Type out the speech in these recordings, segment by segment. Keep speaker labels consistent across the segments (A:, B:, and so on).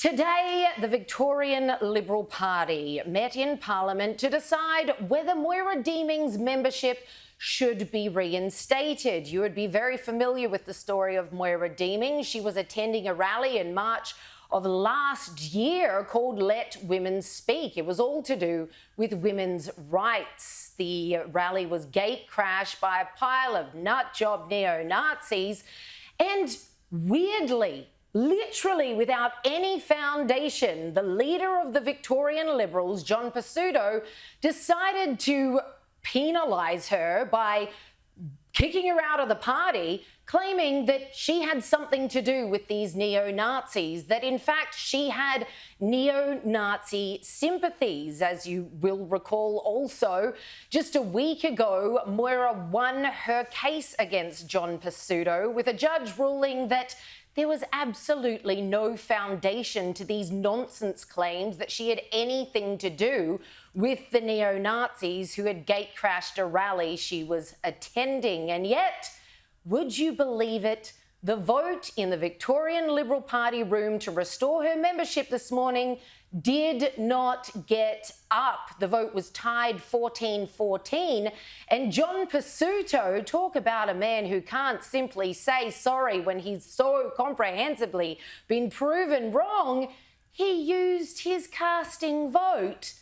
A: Today, the Victorian Liberal Party met in Parliament to decide whether Moira Deeming's membership should be reinstated. You would be very familiar with the story of Moira Deeming. She was attending a rally in March of last year called Let Women Speak. It was all to do with women's rights. The rally was gate-crashed by a pile of nut-job neo-Nazis and weirdly, literally without any foundation, the leader of the Victorian Liberals, John Pesutto, decided to penalise her by kicking her out of the party, claiming that she had something to do with these neo-Nazis, that in fact she had neo-Nazi sympathies. As you will recall also, just a week ago, Moira won her case against John Pesutto with a judge ruling that there was absolutely no foundation to these nonsense claims that she had anything to do with the neo-Nazis who had gate-crashed a rally she was attending. And yet, would you believe it, the vote in the Victorian Liberal Party room to restore her membership this morning did not get up. The vote was tied 14-14, and John Pesutto, talk about a man who can't simply say sorry when he's so comprehensively been proven wrong, he used his casting vote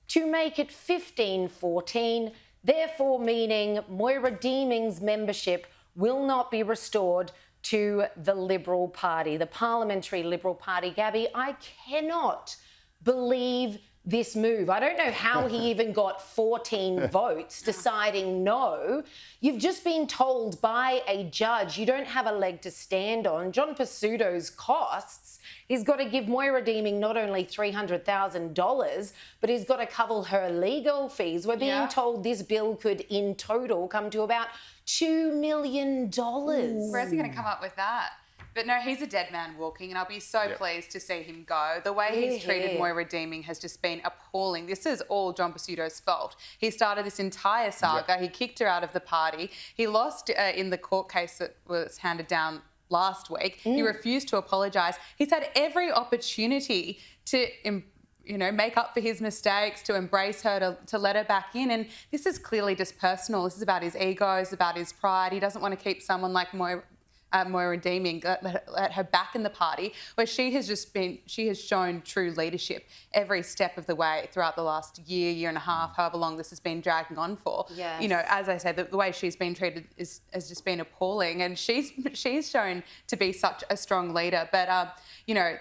A: to make it 15-14, therefore meaning Moira Deeming's membership will not be restored to the Liberal Party, the Parliamentary Liberal Party. Gabby, I cannot believe this move. I don't know how he even got 14 votes deciding no. You've just been told by a judge you don't have a leg to stand on. John Pesutto's costs, he's got to give Moira Deeming not only $300,000, but he's got to cover her legal fees. We're being told this bill could in total come to about $2 million.
B: Where's he going to come up with that? But no, he's a dead man walking, and I'll be so pleased to see him go. The way he's treated Moira Deeming has just been appalling. This is all John Pesutto's fault. He started this entire saga. He kicked her out of the party. He lost in the court case that was handed down last week. He refused to apologise. He's had every opportunity to make up for his mistakes, to embrace her, to let her back in. And this is clearly just personal. This is about his ego, it's about his pride. He doesn't want to keep someone like Moira Deeming, let her back in the party, where she has shown true leadership every step of the way throughout the last year and a half, however long this has been dragging on for.
A: Yes.
B: You know, as I said, the way she's been treated has just been appalling, and she's shown to be such a strong leader. But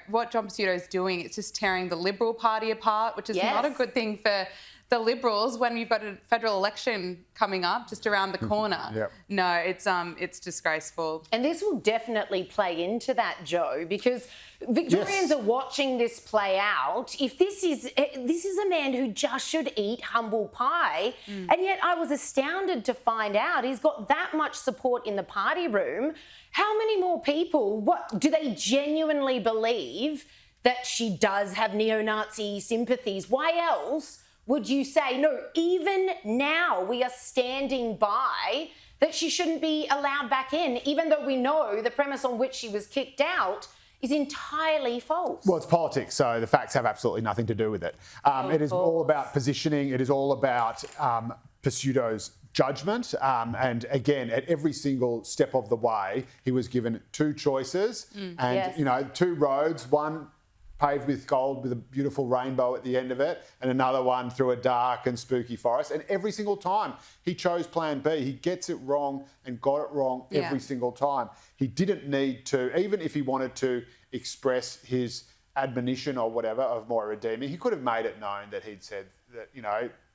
B: what John Pesutto is doing, it's just tearing the Liberal Party apart, which is not a good thing for the Liberals when you've got a federal election coming up just around the corner. No, it's disgraceful.
A: And this will definitely play into that, Joe, because Victorians are watching this play out. If this is a man who just should eat humble pie, and yet I was astounded to find out he's got that much support in the party room. How many more people, what do they genuinely believe that she does have neo-Nazi sympathies? Why else would you say, no, even now we are standing by that she shouldn't be allowed back in, even though we know the premise on which she was kicked out is entirely false?
C: Well, it's politics, so the facts have absolutely nothing to do with it. It is all about positioning. It is all about Pesutto's judgment. And again, at every single step of the way, he was given two choices and, two roads, one paved with gold with a beautiful rainbow at the end of it, and another one through a dark and spooky forest. And every single time he chose plan B. He gets it wrong and got it wrong every single time. He didn't need to, even if he wanted to express his admonition or whatever of Moira Deeming, he could have made it known that he'd said that,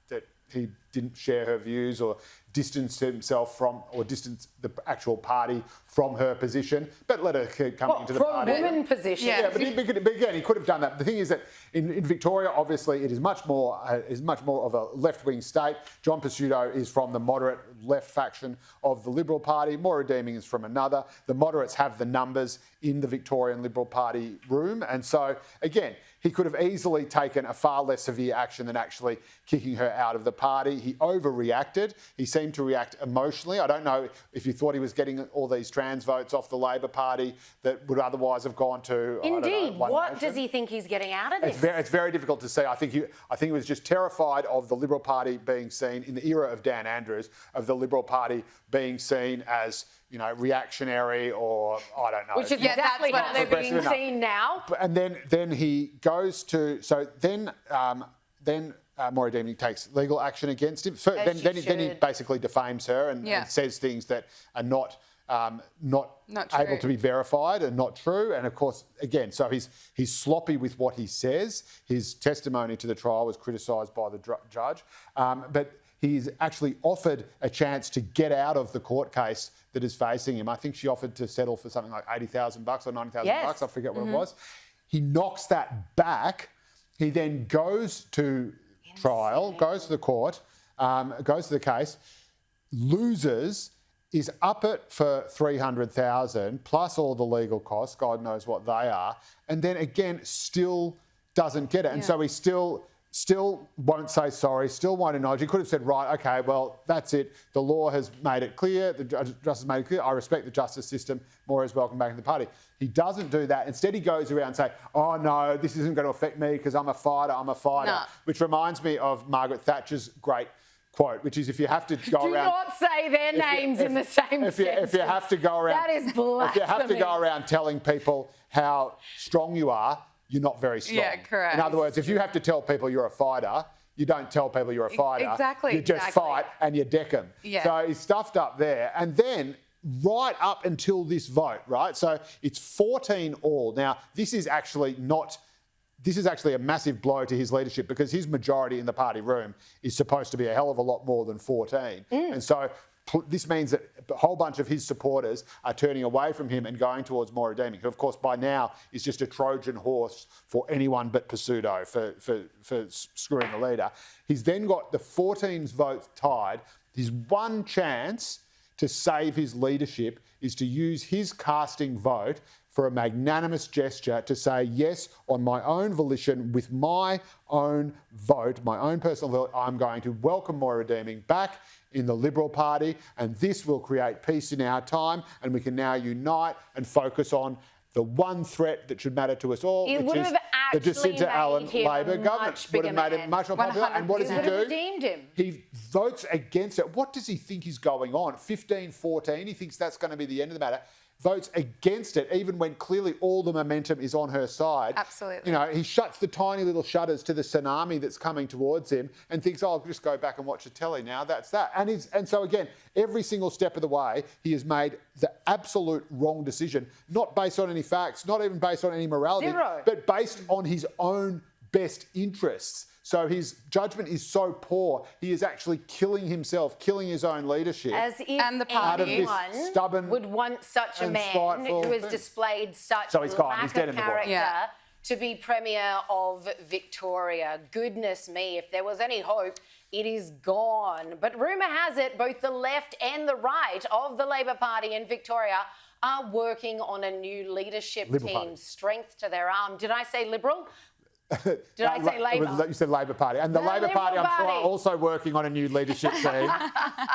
C: that he didn't share her views or distanced himself from, or distanced the actual party from her position, but let her keep coming into the party.
A: Pro-women position.
C: Yeah, but again, he could have done that. The thing is that in Victoria, obviously, it is much more of a left-wing state. John Pesutto is from the moderate left faction of the Liberal Party. Moira Deeming is from another. The moderates have the numbers in the Victorian Liberal Party room, and so again, he could have easily taken a far less severe action than actually kicking her out of the party. he overreacted. He seemed to react emotionally. I don't know if you thought he was getting all these trans votes off the Labor Party that would otherwise have gone to.
A: Indeed. What does he think he's getting out of this?
C: It's very difficult to see. I think he was just terrified of the Liberal Party being seen in the era of Dan Andrews, of the Liberal Party being seen as, you know, reactionary or I don't know.
A: Which is exactly how they're being seen now.
C: And then he goes to Moira Deeming takes legal action against him. Then he basically defames her and says things that are not able to be verified and not true. And of course, again, so he's sloppy with what he says. His testimony to the trial was criticised by the judge, but he's actually offered a chance to get out of the court case that is facing him. I think she offered to settle for something like $80,000 or $90,000. I forget what it was. He knocks that back. He then goes to trial, goes to the court, goes to the case, loses, is up it for $300,000 plus all the legal costs, God knows what they are, and then again still doesn't get it. And so he still won't say sorry, still won't acknowledge. He could have said, right, okay, well, that's it. The law has made it clear. The justice has made it clear. I respect the justice system. Moira's welcome back in the party. He doesn't do that. Instead, he goes around and say, oh, no, this isn't going to affect me because I'm a fighter.
A: No.
C: Which reminds me of Margaret Thatcher's great quote, which is if you have to go around...
A: Do not say their names in the same sentence.
C: If you have to go around...
A: That is blasphemy.
C: If you have to go around telling people how strong you are, you're not very strong.
B: Yeah, correct.
C: In other words, if you have to tell people you're a fighter, you don't tell people you're a fighter.
B: Exactly.
C: You just fight and you deck them.
B: Yeah.
C: So he's stuffed up there. And then right up until this vote, right? So it's 14 all. Now, this is actually a massive blow to his leadership because his majority in the party room is supposed to be a hell of a lot more than 14. And so this means that a whole bunch of his supporters are turning away from him and going towards Moira Deeming, who, of course, by now is just a Trojan horse for anyone but Pesutto for screwing the leader. He's then got the 14's votes tied. His one chance to save his leadership is to use his casting vote for a magnanimous gesture to say, yes, on my own volition, with my own vote, my own personal vote, I'm going to welcome Moira Deeming back in the Liberal Party, and this will create peace in our time, and we can now unite and focus on the one threat that should matter to us all, which is the Jacinta Allen Labor government. Would have made him much more popular. And what does he do?
A: Redeemed him.
C: He votes against it. What does he think is going on? 15-14, he thinks that's going to be the end of the matter. Votes against it, even when clearly all the momentum is on her side.
B: Absolutely.
C: You know, he shuts the tiny little shutters to the tsunami that's coming towards him and thinks, oh, I'll just go back and watch the telly now. That's that. And so, again, every single step of the way, he has made the absolute wrong decision, not based on any facts, not even based on any morality, but based on his own best interests. So his judgment is so poor, he is actually killing himself, killing his own leadership.
A: As if anyone would want such a man who has displayed such lack of character to be Premier of Victoria. Goodness me, if there was any hope, it is gone. But rumour has it both the left and the right of the Labor Party in Victoria are working on a new leadership team. Strength to their arm. Did I say Liberal? Did I say Labor?
C: You said Labor Party. And the Labor Party, I'm sure, are also working on a new leadership team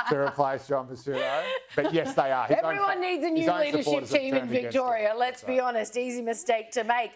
C: to replace John Pesutto. But yes, they are.
A: Everyone needs a new leadership team in Victoria. Let's be honest. Easy mistake to make.